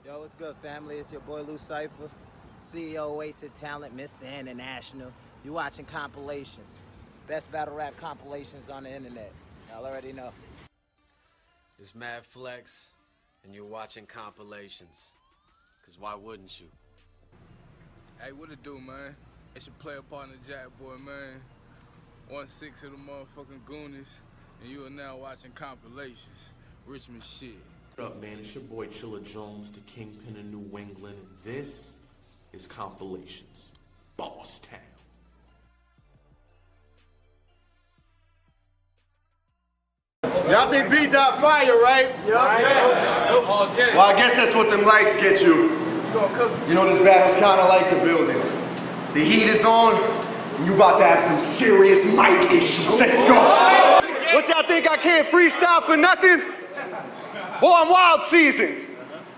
Yo, what's good, family? It's your boy Lou Cypher, CEO Wasted Talent, Mr. International. You watching compilations. Best battle rap compilations on the internet. Y'all already know. It's Mad Flex, and you're watching compilations. Cause why wouldn't you? Hey, what it do, man? It's your player partner, Jack Boy, man. 1/6 of the motherfucking Goonies, and you are now watching compilations. Richmond shit. What up, man? It's your boy Chilla Jones, the Kingpin of New England, and this is Compilations, Boss Town. Y'all think B-Dot fire, right? Yeah. Well, I guess that's what them lights get you. You know, this battle's kind of like the building. The heat is on, and you about to have some serious mic issues. Let's go. What y'all think, I can't freestyle for nothing? Boy, I'm wild season.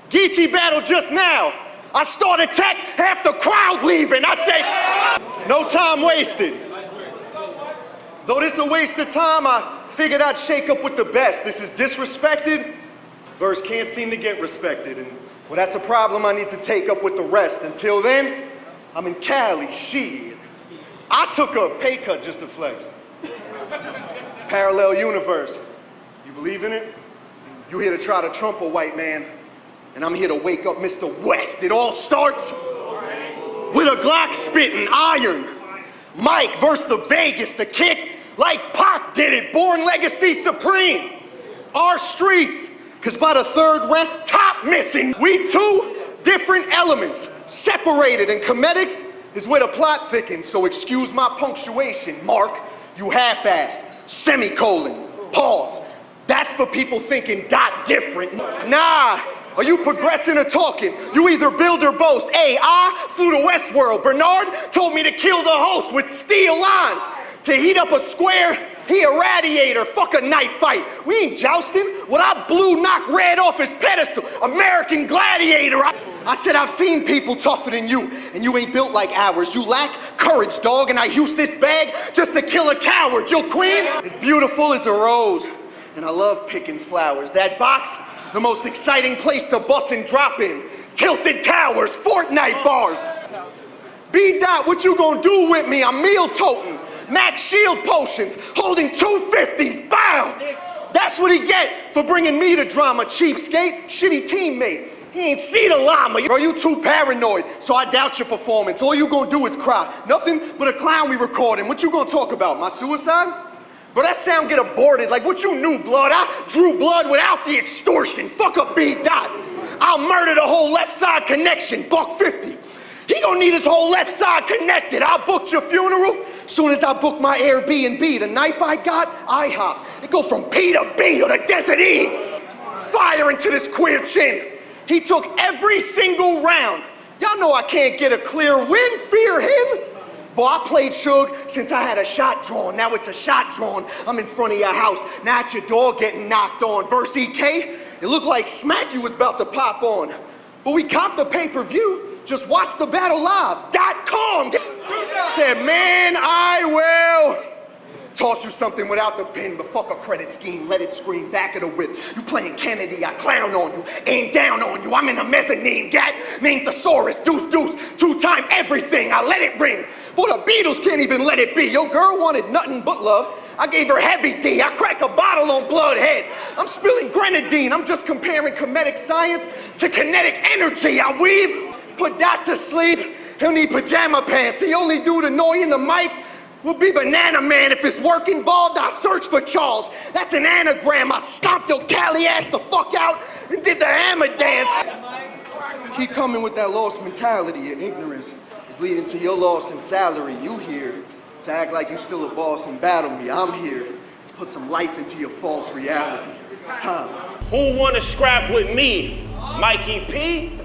Geechee battle just now. I start attack, half the crowd leaving. I say, no time wasted. Though this a waste of time, I figured I'd shake up with the best. This is disrespected. Verse can't seem to get respected. And well, that's a problem I need to take up with the rest. Until then, I'm in Cali, shit. I took a pay cut just to flex. Parallel universe. You believe in it? You here to try to trump a white man, and I'm here to wake up Mr. West. It all starts with a Glock spitting iron. Mike versus the Vegas, the kick like Pac did it. Born Legacy Supreme. Our streets, cause by the third round, top missing. We two different elements, separated, and comedics is where the plot thickens. So excuse my punctuation, Mark. You half-assed, semicolon, pause. That's for people thinking dot different. Nah, are you progressing or talking? You either build or boast. Hey, I flew to Westworld. Bernard told me to kill the host with steel lines. To heat up a square, he a radiator, fuck a knife fight. We ain't jousting. What I blew knocked Red off his pedestal. American gladiator. I said I've seen people tougher than you, and you ain't built like ours. You lack courage, dog, and I use this bag just to kill a coward. Your queen is beautiful as a rose. And I love picking flowers. That box, the most exciting place to bust and drop in. Tilted towers, Fortnite bars. B-Dot, what you gonna do with me? I'm meal toting. Max Shield potions, holding 250s, bow. That's what he get for bringing me to drama. Cheapskate, shitty teammate. He ain't see the llama. Bro, you too paranoid, so I doubt your performance. All you gonna do is cry. Nothing but a clown we recording. What you gonna talk about, my suicide? Bro, that sound get aborted. Like what you knew, blood? I drew blood without the extortion. Fuck up B-Dot. I'll murder the whole left side connection. $150. He gonna need his whole left side connected. I'll book your funeral soon as I book my Airbnb. The knife I got, I hop. It go from P to B or the Desert E. Fire into this queer chin. He took every single round. Y'all know I can't get a clear win. Fear him. Boy, I played Suge since I had a shot drawn. Now it's a shot drawn. I'm in front of your house. Now it's your door getting knocked on. Verse EK, it looked like Smack You was about to pop on. But we copped the pay-per-view. Just watch the battle live.com. Said, man, I will toss you something without the pin, but fuck a credit scheme, let it scream back of the whip. You playing Kennedy, I clown on you, aim down on you. I'm in a mezzanine, gat, named Thesaurus, deuce, two-time everything, I let it ring. Boy, the Beatles can't even let it be. Your girl wanted nothing but love. I gave her heavy D, I crack a bottle on Bloodhead. I'm spilling grenadine, I'm just comparing comedic science to kinetic energy. I weave, put Dot to sleep, he'll need pajama pants. The only dude annoying the mic will be Banana Man. If it's work involved, I search for Charles. That's an anagram. I stomped your Cali ass the fuck out and did the hammer dance. Keep coming with that lost mentality. Your ignorance is leading to your loss in salary. You here to act like you still a boss and battle me. I'm here to put some life into your false reality. Time. Who wanna scrap with me? Mikey P?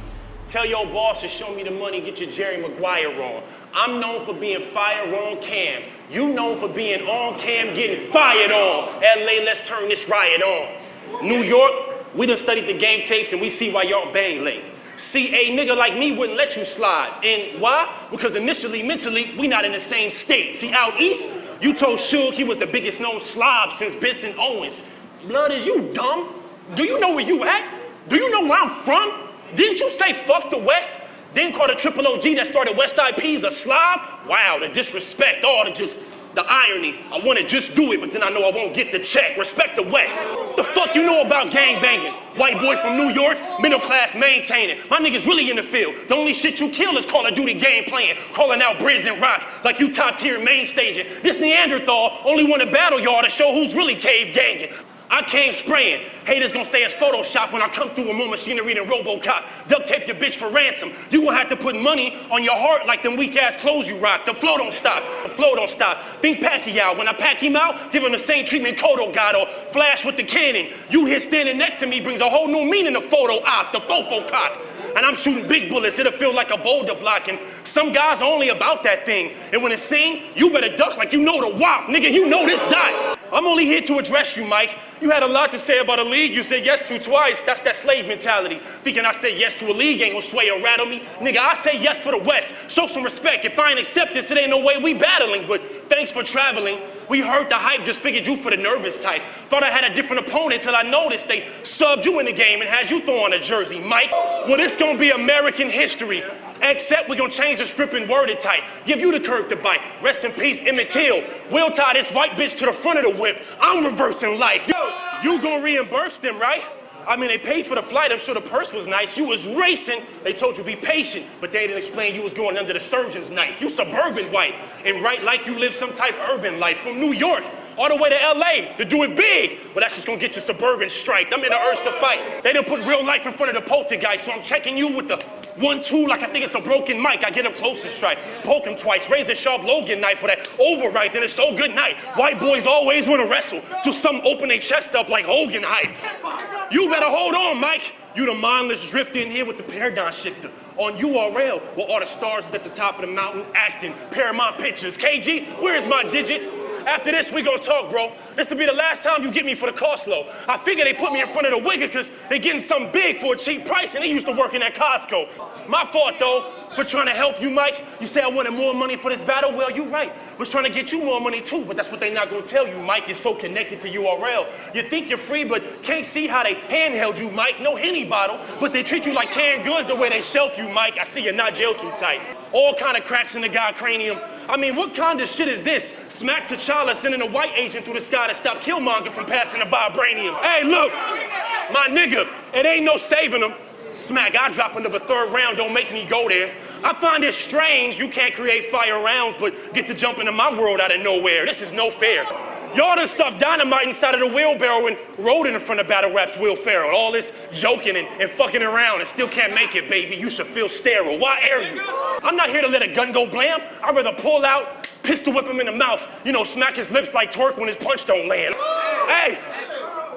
Tell your boss to show me the money, get your Jerry Maguire on. I'm known for being fire on cam. You known for being on cam, getting fired on. LA, let's turn this riot on. New York, we done studied the game tapes and we see why y'all bang late. See, a nigga like me wouldn't let you slide. And why? Because initially, mentally, we not in the same state. See, out east, you told Suge he was the biggest known slob since Benson Owens. Blood, is you dumb? Do you know where you at? Do you know where I'm from? Didn't you say fuck the West? Then call the triple OG that started West Side P's a slob? Wow, the disrespect, the irony. I want to just do it, but then I know I won't get the check. Respect the West. The fuck you know about gang banging? White boy from New York, middle class maintaining. My niggas really in the field. The only shit you kill is Call of Duty game playing, calling out Briz and Rock like you top tier main staging. This Neanderthal only want to battle y'all to show who's really cave ganging. I came spraying. Haters gonna say it's Photoshop when I come through with more machinery than Robocop. Duct tape your bitch for ransom. You gonna have to put money on your heart like them weak ass clothes you rock. The flow don't stop. The flow don't stop. Think Pacquiao. When I pack him out, give him the same treatment Cotto got or Flash with the cannon. You here standing next to me brings a whole new meaning to photo op, the fofo cock. And I'm shooting big bullets, it'll feel like a boulder block. And some guys are only about that thing. And when it's sing, you better duck like you know the wop. Nigga, you know this dot. I'm only here to address you, Mike. You had a lot to say about a league you said yes to twice. That's that slave mentality. Thinking I said yes to a league ain't gonna sway or rattle me. Nigga, I say yes for the West. Show some respect. If I ain't accept this, it ain't no way we battling. But thanks for traveling. We heard the hype, just figured you for the nervous type. Thought I had a different opponent till I noticed they subbed you in the game and had you throw on a jersey, Mike. Well, this gonna be American history. Except we're gonna change the script and word it tight. Give you the curve to bite. Rest in peace, Emmett Till. We'll tie this white bitch to the front of the whip. I'm reversing life. Yo, you gonna reimburse them, right? I mean, they paid for the flight. I'm sure the purse was nice. You was racing. They told you be patient, but they didn't explain you was going under the surgeon's knife. You suburban white and write like you live some type urban life from New York all the way to LA to do it big. But that's just gonna get you suburban striped. I'm in the urge to fight. They didn't put real life in front of the poltergeist, so I'm checking you with the 1-2 like I think it's a broken mic. I get him close and strike. Poke him twice. Razor sharp Logan knife for that overright. Then it's so good night. White boys always want to wrestle till some open their chest up like Hogan hype. You better hold on, Mike. You the mindless drifter in here with the paradigm shifter. On URL, where all the stars is at the top of the mountain acting. Paramount Pictures. KG, where's my digits? After this, we gonna talk, bro. This will be the last time you get me for the cost low. I figure they put me in front of the wigger because they getting something big for a cheap price and they used to working at Costco. My fault, though, for trying to help you, Mike. You say I wanted more money for this battle? Well, you right. Was trying to get you more money, too, but that's what they not gonna tell you, Mike. You're so connected to URL. You think you're free, but can't see how they handheld you, Mike. No Henny bottle, but they treat you like canned goods the way they shelf you, Mike. I see you're not jailed too tight. All kind of cracks in the guy cranium. I mean, what kind of shit is this? Smack T'Challa sending a white agent through the sky to stop Killmonger from passing the vibranium. Hey, look, my nigga, it ain't no saving them. Smack, I drop into the third round, don't make me go there. I find it strange you can't create fire rounds, but get to jump into my world out of nowhere. This is no fair. Y'all done stuffed dynamite inside of the wheelbarrow and rode in front of Battle Rap's Will Ferrell. All this joking and fucking around and still can't make it, baby. You should feel sterile. Why air you? I'm not here to let a gun go blam. I'd rather pull out, pistol whip him in the mouth. You know, smack his lips like twerk when his punch don't land. Hey,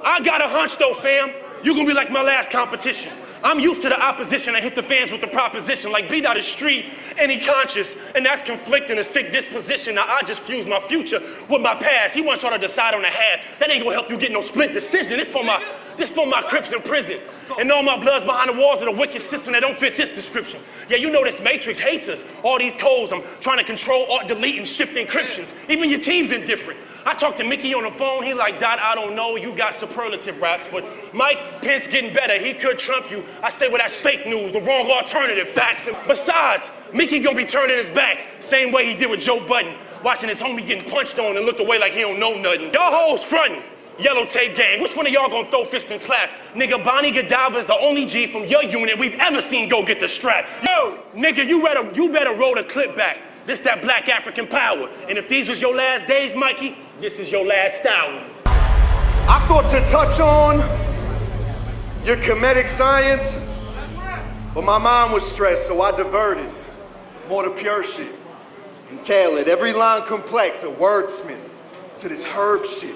I got a hunch though, fam. You gonna be like my last competition. I'm used to the opposition. I hit the fans with the proposition like beat out the street, any conscious, and that's conflicting a sick disposition. Now I just fuse my future with my past. He wants y'all to decide on the half. That ain't gonna help you get no split decision. This for my Crips in prison. And all my bloods behind the walls of the wicked system that don't fit this description. Yeah, you know this Matrix hates us. All these codes I'm trying to control, alt, delete, and shift encryptions. Even your team's indifferent. I talked to Mickey on the phone, he like, Dot, I don't know, you got superlative raps, but Mike Pence getting better, he could trump you. I say, well, that's fake news, the wrong alternative facts. And besides, Mickey gonna be turning his back, same way he did with Joe Budden, watching his homie getting punched on and looked away like he don't know nothing. Y'all hoes frontin', yellow tape gang, which one of y'all gonna throw fist and clap? Nigga, Bonnie Godiva is the only G from your unit we've ever seen go get the strap. Yo, nigga, you better roll the clip back. This that black African power. And if these was your last days, Mikey, this is your last style. I thought to touch on your comedic science, but my mind was stressed, so I diverted more to pure shit and tailored every line complex, a wordsmith, to this herb shit.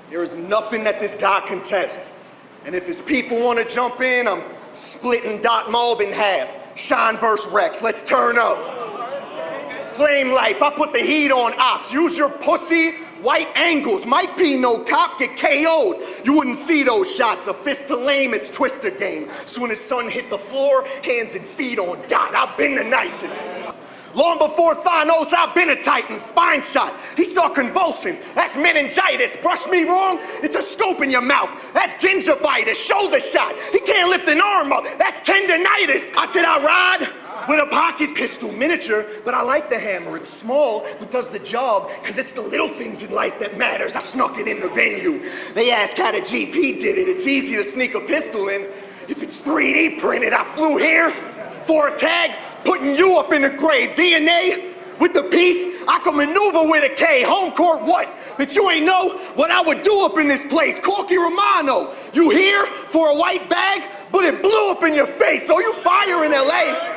There is nothing that this guy contests. And if his people want to jump in, I'm splitting Dot Mob in half. Shine versus Rex, let's turn up. Flame life, I put the heat on ops. Use your pussy, white angles. Might be no cop, get KO'd. You wouldn't see those shots. A fist to lame, it's Twister game. Soon as sun hit the floor, hands and feet on Dot. I've been the nicest. Long before Thanos, I've been a Titan. Spine shot, he start convulsing. That's meningitis. Brush me wrong, it's a scope in your mouth. That's gingivitis. Shoulder shot, he can't lift an arm up. That's tendinitis. I said I ride with a pocket pistol, miniature, but I like the hammer. It's small, but does the job, because it's the little things in life that matters. I snuck it in the venue. They ask how the GP did it. It's easy to sneak a pistol in. If it's 3D printed, I flew here for a tag, putting you up in the grave. DNA with the piece, I can maneuver with a K. Home court what? But you ain't know what I would do up in this place. Corky Romano, you here for a white bag, but it blew up in your face. So you fire in LA.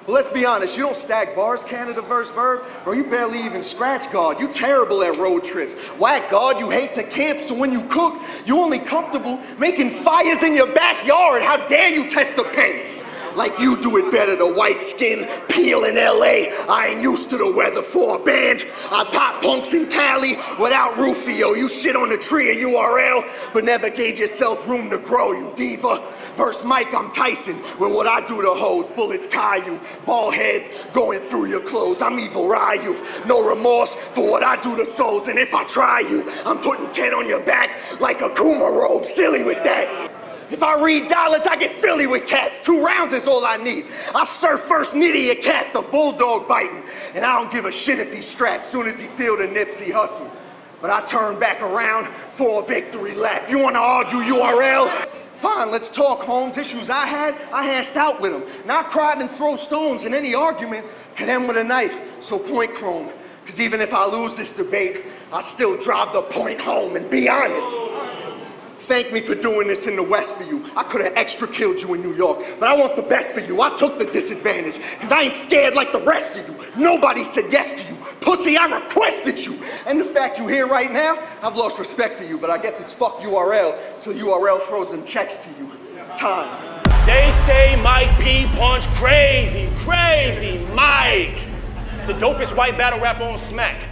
Well, let's be honest, you don't stack bars, Canada verse verb. Bro, you barely even scratch guard. You terrible at road trips. Whack guard, you hate to camp, so when you cook, you only comfortable making fires in your backyard. How dare you test the pen? Like you do it better, the white skin peel in LA. I ain't used to the weather for a band. I pop punks in Cali without Rufio. You shit on the tree of URL, but never gave yourself room to grow, you diva. Verse Mike, I'm Tyson. With what I do to hoes, bullets Caillou. Ball heads going through your clothes. I'm evil Ryu. No remorse for what I do to souls. And if I try you, I'm putting 10 on your back like a Kuma robe. Silly with that. If I read dollars, I get Philly with cats. 2 rounds is all I need. I serve first nitty a cat, the bulldog biting. And I don't give a shit if he's strapped. Soon as he feel the Nipsey hustle. But I turn back around for a victory lap. You wanna argue URL? Fine, let's talk, Holmes. Issues I hashed out with him. Not cried and throw stones in any argument, could end with a knife. So point Chrome. Cause even if I lose this debate, I still drive the point home and be honest. Thank me for doing this in the West for you. I could have extra killed you in New York, but I want the best for you. I took the disadvantage, because I ain't scared like the rest of you. Nobody said yes to you. Pussy, I requested you. And the fact you're here right now, I've lost respect for you, but I guess it's fuck URL till URL throws them checks to you. Time. They say Mike P punch crazy, crazy Mike. The dopest white battle rapper on Smack.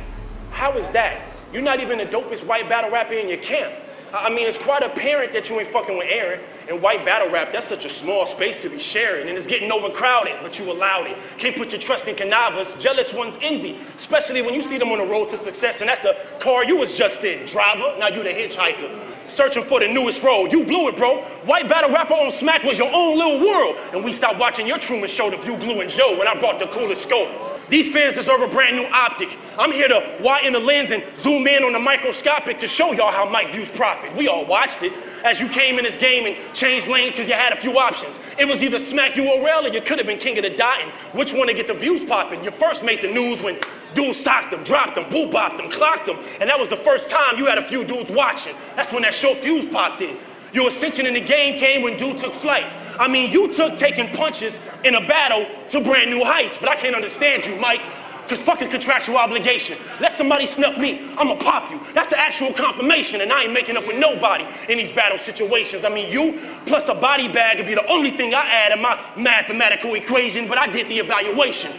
How is that? You're not even the dopest white battle rapper in your camp. I mean, it's quite apparent that you ain't fucking with Aaron. And white battle rap, that's such a small space to be sharing. And it's getting overcrowded, but you allowed it. Can't put your trust in Canavas. Jealous ones envy, especially when you see them on the road to success. And that's a car you was just in. Driver, now you the hitchhiker. Searching for the newest road. You blew it, bro. White battle rapper on Smack was your own little world. And we stopped watching your Truman Show, The View, Glue, and Joe, when I brought the coolest scope. These fans deserve a brand new optic. I'm here to widen the lens and zoom in on the microscopic to show y'all how Mike views profit. We all watched it as you came in this game and changed lanes because you had a few options. It was either Smack URL or you could have been king of the dot, and which one to get the views popping? You first made the news when dudes socked them, dropped them, boo-bopped them, clocked them, and that was the first time you had a few dudes watching. That's when that short fuse popped in. Your ascension in the game came when dude took flight. I mean, you took taking punches in a battle to brand new heights, but I can't understand you, Mike, because fucking contractual obligation. Let somebody snuff me, I'ma pop you. That's the actual confirmation, and I ain't making up with nobody in these battle situations. I mean, you plus a body bag would be the only thing I add in my mathematical equation, but I did the evaluation.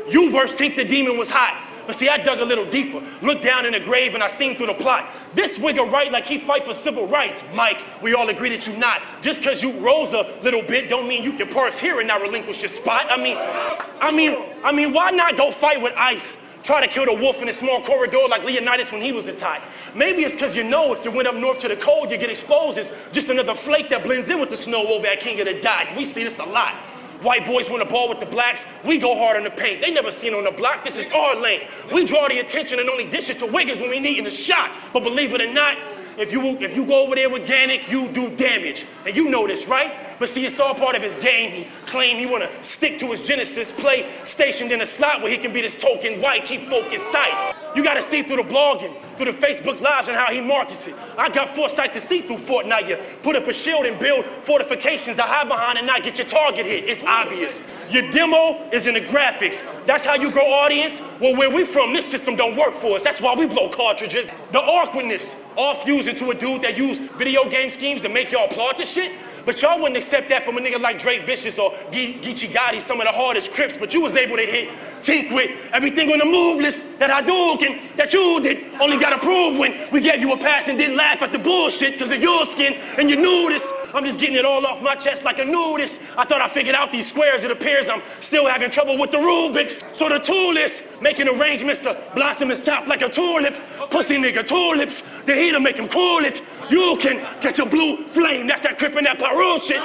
You versus Tink the Demon was hot. But see, I dug a little deeper, looked down in the grave, and I seen through the plot. This wigger right like he fight for civil rights. Mike, we all agree that you not. Just because you rose a little bit don't mean you can parks here and not relinquish your spot. I mean, why not go fight with ICE? Try to kill the wolf in a small corridor like Leonidas when he was a tie. Maybe it's because you know if you went up north to the cold, you get exposed as just another flake that blends in with the snow over at King of the Dot. We see this a lot. White boys want to ball with the blacks, we go hard on the paint. They never seen on the block, this is our lane. We draw the attention and only dish it to wiggers when we need in the shot. But believe it or not, if you go over there with Gannick, you do damage. And you know this, right? But see, it's all part of his game. He claimed he want to stick to his genesis, play stationed in a slot where he can be this token white, keep focused sight. You got to see through the blogging, through the Facebook Lives and how he markets it. I got foresight to see through Fortnite. You put up a shield and build fortifications to hide behind and not get your target hit. It's obvious. Your demo is in the graphics. That's how you grow audience. Well, where we from, this system don't work for us. That's why we blow cartridges. The awkwardness, all fused into a dude that used video game schemes to make y'all applaud this shit. But y'all wouldn't accept that from a nigga like Drake Vicious or Geechee Gotti, some of the hardest Crips, but you was able to hit Tink with everything on the move list that I do and that you did. Only got approved when we gave you a pass and didn't laugh at the bullshit because of your skin and you knew this. I'm just getting it all off my chest like a nudist. I thought I figured out these squares. It appears I'm still having trouble with the Rubik's. So the tool is making arrangements to blossom his top like a tulip. Pussy nigga tulips. The heat'll make him cool it. You can get your blue flame. That's that Crip and that Peru shit.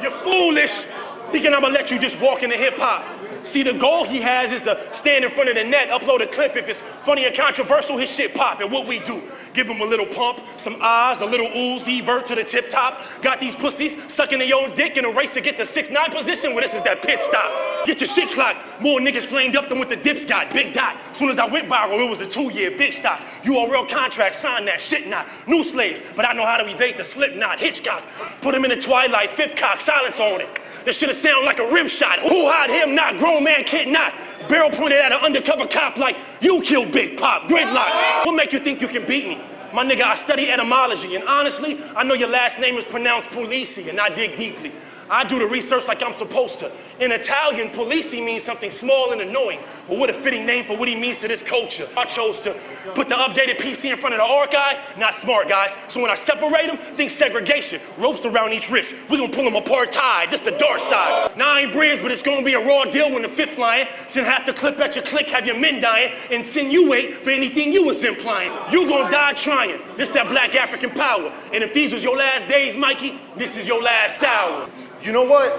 You're foolish, thinking I'ma let you just walk into hip hop. See, the goal he has is to stand in front of the net, upload a clip. If it's funny or controversial, his shit pop. And what we do, give him a little pump, some ahs, a little Uzi, vert to the tip top. Got these pussies sucking their own dick in a race to get the 6'9" position. Well, this is that pit stop. Get your shit clocked. More niggas flamed up than what the dips got. Big dot. Soon as I went viral, it was a 2-year big stock. URL contract, sign that shit not. New slaves, but I know how to evade the slip knot. Hitchcock. Put him in the twilight, fifth cock, silence on it. This shit'll sound like a rim shot. Who hide him not? Grown man kid not. Barrel pointed at an undercover cop like, you killed Big Pop, gridlocked. What make you think you can beat me? My nigga, I study etymology, and honestly, I know your last name is pronounced Polisi, and I dig deeply. I do the research like I'm supposed to. In Italian, Polisi means something small and annoying. Well, what a fitting name for what he means to this culture. I chose to put the updated PC in front of the archive. Not smart, guys. So when I separate them, think segregation. Ropes around each wrist. We gonna pull them apart tied. Just the dark side. 9 brands, but it's gonna be a raw deal when the 5th flying. Send half the clip at your click, have your men dying. Insinuate for anything you was implying. You gonna die trying. This that black African power. And if these was your last days, Mikey, this is your last hour. You know what?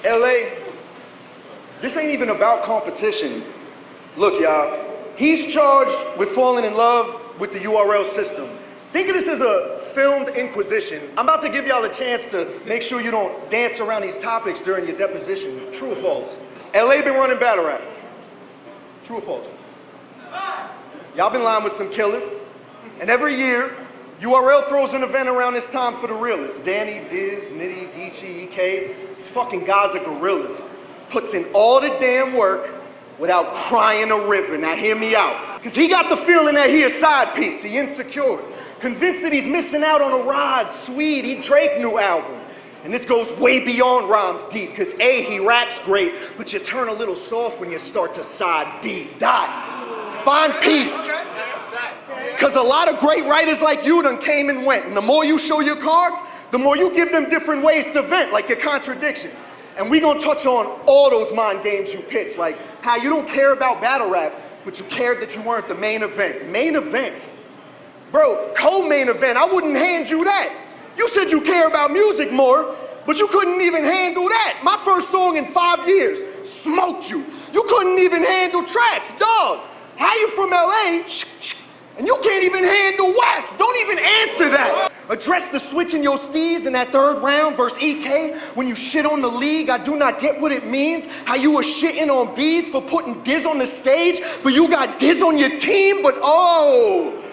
LA, this ain't even about competition. Look, y'all, he's charged with falling in love with the URL system. Think of this as a filmed inquisition. I'm about to give y'all a chance to make sure you don't dance around these topics during your deposition. True or false? LA been running battle rap. True or false? Y'all been lying with some killers. And every year, URL throws an event around this time for the realists. Danny, Diz, Nitty, Geechee, EK, these fucking guys are gorillas. Puts in all the damn work without crying a river. Now hear me out. Cause he got the feeling that he a side piece, he insecure. Convinced that he's missing out on a ride, Sweetie, Drake new album. And this goes way beyond rhymes deep, cause A, he raps great, but you turn a little soft when you start to side B. Dot. Find peace. Because a lot of great writers like you done came and went. And the more you show your cards, the more you give them different ways to vent, like your contradictions. And we gonna touch on all those mind games you pitch, like how you don't care about battle rap, but you cared that you weren't the main event. Main event? Bro, co-main event, I wouldn't hand you that. You said you care about music more, but you couldn't even handle that. My first song in 5 years, smoked you. You couldn't even handle tracks, dog. How you from LA? And you can't even handle wax. Don't even answer that. Address the switch in your steez in that 3rd round versus EK. When you shit on the league, I do not get what it means. How you were shitting on Bees for putting Diz on the stage, but you got Diz on your team, but oh.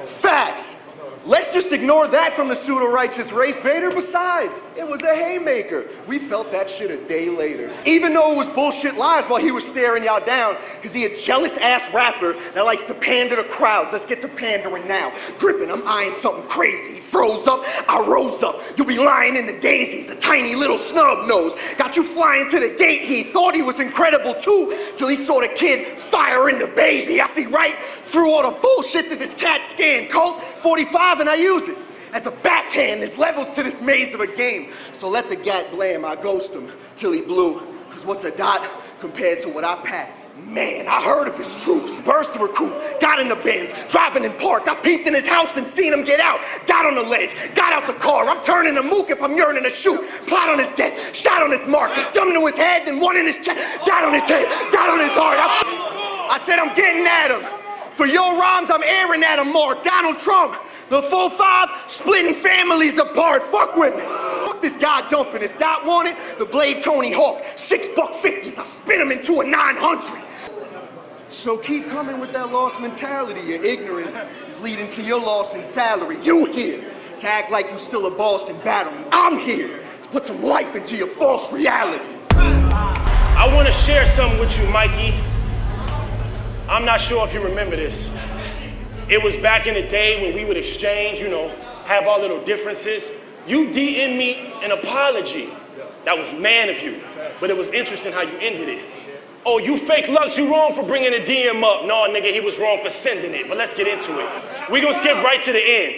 Facts. Let's just ignore that from the pseudo-righteous race baiter. Besides, it was a haymaker. We felt that shit a day later. Even though it was bullshit lies while he was staring y'all down, because he a jealous-ass rapper that likes to pander to crowds. Let's get to pandering now. Gripping, I'm eyeing something crazy. He froze up, I rose up. You'll be lying in the daisies, a tiny little snub nose. Got you flying to the gate. He thought he was incredible too, till he saw the kid firing the baby. I see right through all the bullshit that this cat scanned. Colt 45 and I use it as a backhand. There's levels to this maze of a game. So let the gat blame, I ghost him till he blew. Cause what's a dot compared to what I pack? Man, I heard of his troops. Burst the recruit, got in the Benz, driving in park. I peeped in his house, then seen him get out. Got on the ledge, got out the car. I'm turning a mook if I'm yearning to shoot. Plot on his death, shot on his mark. Gun to his head, then one in his chest. Got on his head, got on his heart. I said I'm getting at him. For your rhymes, I'm airing at him, Mark. Donald Trump, the 4-5, splitting families apart. Fuck with me. Fuck this guy dumping. If Dot wanted, the blade Tony Hawk. $6.50s, I'll spin him into a 900. So keep coming with that lost mentality. Your ignorance is leading to your loss in salary. You here to act like you still a boss in battle. I'm here to put some life into your false reality. I want to share something with you, Mikey. I'm not sure if you remember this. It was back in the day when we would exchange, have our little differences. You DM'd me an apology. That was man of you. But it was interesting how you ended it. Oh, you fake Lux, you wrong for bringing the DM up. No, nigga, he was wrong for sending it. But let's get into it. We're gonna skip right to the end.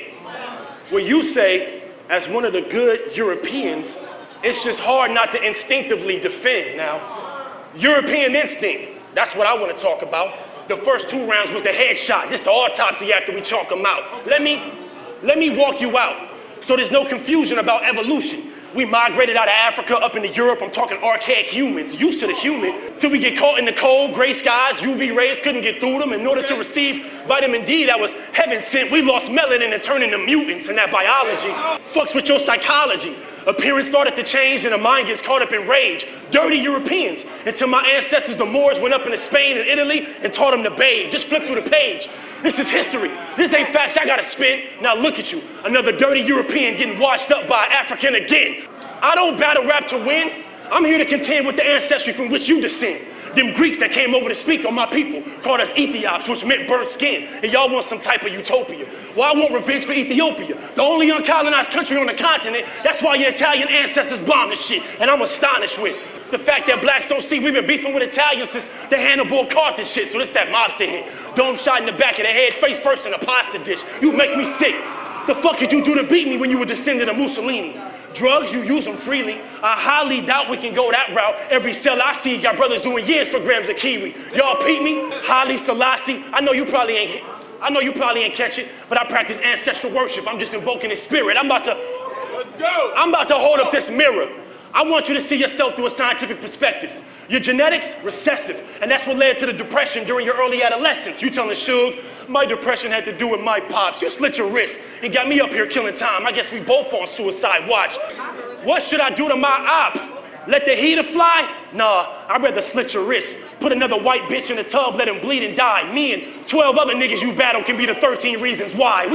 Where you say, as one of the good Europeans, it's just hard not to instinctively defend. Now, European instinct, that's what I want to talk about. The first 2 rounds was the headshot, just the autopsy after we chalk them out. Let me walk you out so there's no confusion about evolution. We migrated out of Africa up into Europe. I'm talking archaic humans, used to the human, till we get caught in the cold, gray skies, UV rays couldn't get through them. In order to receive vitamin D that was heaven sent, we lost melanin and turned into mutants, and that biology fucks with your psychology. Appearance started to change and the mind gets caught up in rage. Dirty Europeans, until my ancestors, the Moors, went up into Spain and Italy and taught them to bathe. Just flip through the page. This is history. This ain't facts I gotta spin. Now look at you, another dirty European getting washed up by an African again. I don't battle rap to win. I'm here to contend with the ancestry from which you descend. Them Greeks that came over to speak on my people called us Ethiops, which meant burnt skin. And y'all want some type of utopia. Well, I want revenge for Ethiopia, the only uncolonized country on the continent. That's why your Italian ancestors bombed this shit. And I'm astonished with the fact that blacks don't see we've been beefing with Italians since the Hannibal Carthage shit. So this that mobster hit. Dome shot in the back of the head, face first in a pasta dish. You make me sick. The fuck did you do to beat me when you were descendant of Mussolini? Drugs, you use them freely. I highly doubt we can go that route. Every cell I see got brothers doing years for grams of kiwi. Y'all peep me? Haile Selassie. I know you probably ain't catch it, but I practice ancestral worship. I'm just invoking his spirit. I'm about to hold up this mirror. I want you to see yourself through a scientific perspective. Your genetics, recessive, and that's what led to the depression during your early adolescence. You telling Suge, my depression had to do with my pops. You slit your wrist and got me up here killing time. I guess we both on suicide watch. What should I do to my op? Let the heater fly? Nah, I'd rather slit your wrist. Put another white bitch in the tub, let him bleed and die. Me and 12 other niggas you battle can be the 13 reasons why.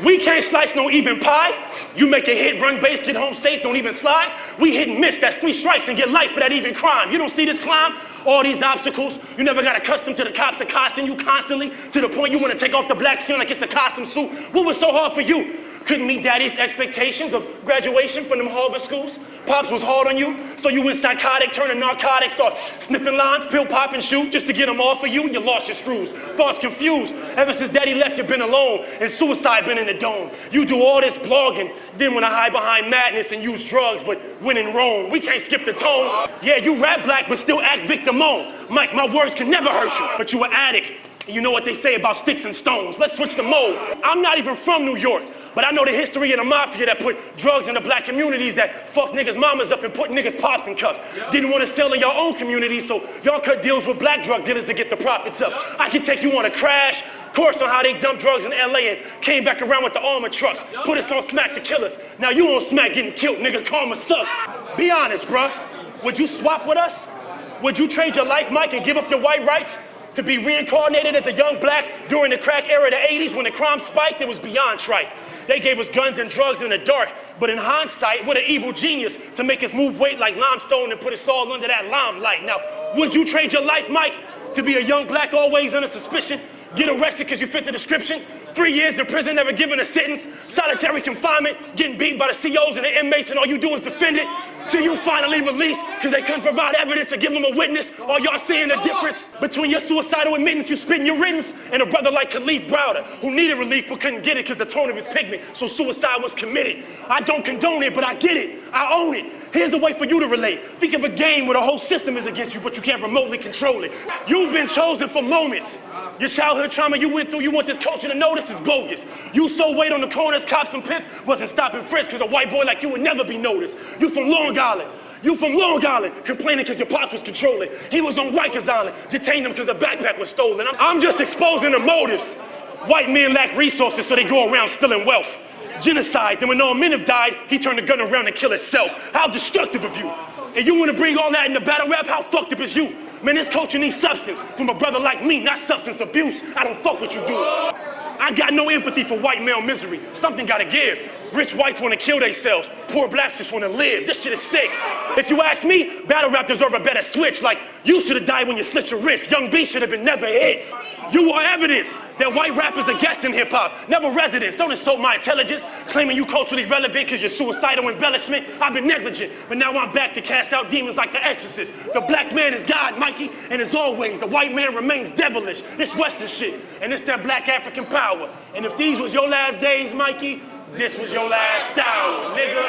We can't slice no even pie. You make a hit, run base, get home safe, don't even slide. We hit and miss, that's 3 strikes and get life for that even crime. You don't see this climb? All these obstacles. You never got accustomed to the cops accosting you constantly to the point you want to take off the black skin like it's a costume suit. What was so hard for you? Couldn't meet daddy's expectations of graduation from them Harvard schools? Pops was hard on you, so you went psychotic, turning narcotics, start sniffing lines, pill pop and shoot just to get them off of you, and you lost your screws. Thoughts confused. Ever since daddy left, you've been alone, and suicide been in the dome. You do all this blogging, then when I hide behind madness and use drugs, but when in Rome, we can't skip the tone. Yeah, you rap black, but still act victim on. Mike, my words can never hurt you, but you an addict. And you know what they say about sticks and stones. Let's switch the mode. I'm not even from New York, but I know the history of the mafia that put drugs in the black communities that fuck niggas' mamas up and put niggas' pops in cuffs. Didn't want to sell in your own community, so y'all cut deals with black drug dealers to get the profits up. I can take you on a crash course on how they dumped drugs in LA and came back around with the armored trucks. Put us on smack to kill us. Now you on smack getting killed, nigga. Karma sucks. Be honest, bruh. Would you swap with us? Would you trade your life, Mike, and give up your white rights to be reincarnated as a young black during the crack era of the 80s when the crime spiked? It was beyond trite. They gave us guns and drugs in the dark, but in hindsight, what an evil genius to make us move weight like limestone and put us all under that limelight. Now, would you trade your life, Mike, to be a young black always under suspicion? Get arrested because you fit the description? 3 years in prison, never given a sentence, solitary confinement, getting beat by the COs and the inmates, and all you do is defend it till you finally release because they couldn't provide evidence to give them a witness. Are y'all seeing the difference between your suicidal admittance you spit in your riddance and a brother like Khalif Browder who needed relief but couldn't get it because the tone of his pigment, so suicide was committed? I don't condone it, but I get it. I own it. Here's a way for you to relate. Think of a game where the whole system is against you, but you can't remotely control it. You've been chosen for moments. Your childhood trauma you went through, you want this culture to know this is bogus. You so weight on the corners, cops and piff wasn't stopping frisk because a white boy like you would never be noticed. You from Long Island. You from Long Island, complaining because your pops was controlling. He was on Rikers Island, detained him because a backpack was stolen. I'm just exposing the motives. White men lack resources, so they go around stealing wealth. Genocide, then when all men have died, he turned the gun around and killed himself. How destructive of you. And you want to bring all that into battle rap? How fucked up is you? Man, this culture needs substance from a brother like me, not substance abuse. I don't fuck with you dudes. I got no empathy for white male misery. Something gotta give. Rich whites wanna kill themselves. Poor blacks just wanna live. This shit is sick. If you ask me, battle rap deserve a better switch. Like, you should've died when you slit your wrist. Young B should've been never hit. You are evidence that white rappers are guests in hip hop, never residents. Don't insult my intelligence, claiming you culturally relevant because you're suicidal embellishment. I've been negligent, but now I'm back to cast out demons like the Exorcist. The black man is God, Mikey, and as always, the white man remains devilish. It's Western shit, and it's that black African power. And if these was your last days, Mikey, This was your last hour, nigga.